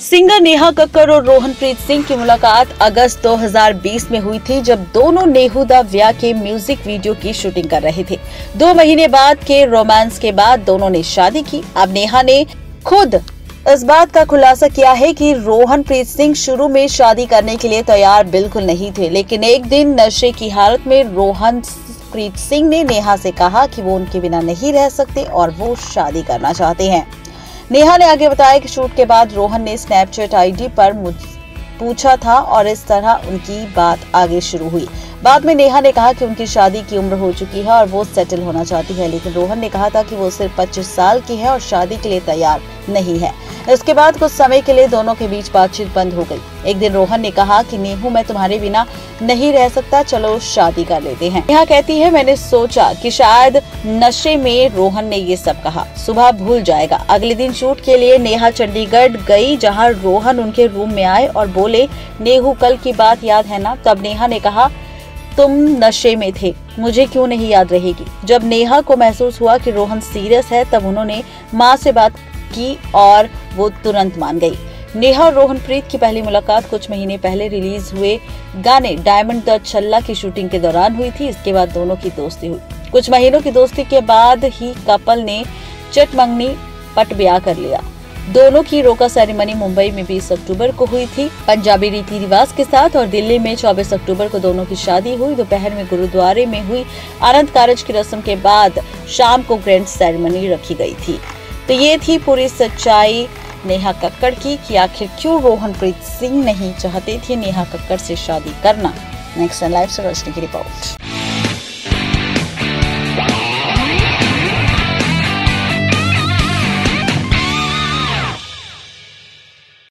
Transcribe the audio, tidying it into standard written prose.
Singer Neha Kakkar और रोहनप्रीत सिंह की मुलाकात अगस्त 2020 में हुई थी, जब दोनों नेहू दा व्या के म्यूजिक वीडियो की शूटिंग कर रहे थे। 2 महीने बाद के रोमांस के बाद दोनों ने शादी की। अब नेहा ने खुद इस बात का खुलासा किया है कि रोहनप्रीत सिंह शुरू में शादी करने के लिए तैयार बिल्कुल नहीं थे, लेकिन एक दिन नशे की हालत में रोहनप्रीत सिंह ने नेहा से कहा कि वो उनके बिना नहीं रह सकते और वो शादी करना चाहते हैं। नेहा ने आगे बताया कि शूट के बाद रोहन ने स्नैपचैट आईडी पर पूछा था और इस तरह उनकी बात आगे शुरू हुई। बाद में नेहा ने कहा कि उनकी शादी की उम्र हो चुकी है और वो सेटल होना चाहती है, लेकिन रोहन ने कहा था कि वो सिर्फ 25 साल की है और शादी के लिए तैयार नहीं है। इसके बाद कुछ समय के लिए दोनों के बीच बातचीत बंद हो गई। एक दिन रोहन ने कहा कि नेहू, मैं तुम्हारे बिना नहीं रह सकता, चलो शादी कर लेते हैं। नेहा कहती है, मैंने सोचा कि शायद नशे में रोहन ने ये सब कहा, सुबह भूल जाएगा। अगले दिन शूट के लिए नेहा चंडीगढ़ गई, जहां रोहन उनके रूम में आए और बोले, नेहू कल की बात याद है ना? तब नेहा ने कहा, तुम नशे में थे, मुझे क्यों नहीं याद रहेगी। जब नेहा को महसूस हुआ कि रोहन सीरियस है, तब उन्होंने माँ से बात की और वो तुरंत मान गई। नेहा और रोहनप्रीत की पहली मुलाकात कुछ महीने पहले रिलीज हुए गाने डायमंड द छल्ला की शूटिंग के दौरान हुई थी। इसके बाद दोनों की दोस्ती हुई। कुछ महीनों की दोस्ती के बाद ही कपल ने चटमंगनी पट ब्याह कर लिया। दोनों की रोका सेरेमनी मुंबई में 20 अक्टूबर को हुई थी, पंजाबी रीति रिवाज के साथ, और दिल्ली में 24 अक्टूबर को दोनों की शादी हुई। दोपहर में गुरुद्वारे में हुई आनंद कारज की रस्म के बाद शाम को ग्रैंड सेरेमनी रखी गई थी। तो ये थी पूरी सच्चाई नेहा कक्कड़ की कि आखिर क्यों रोहनप्रीत सिंह नहीं चाहते थे नेहा कक्कड़ से शादी करना। नेक्स्ट लाइव से रोशनी की रिपोर्ट।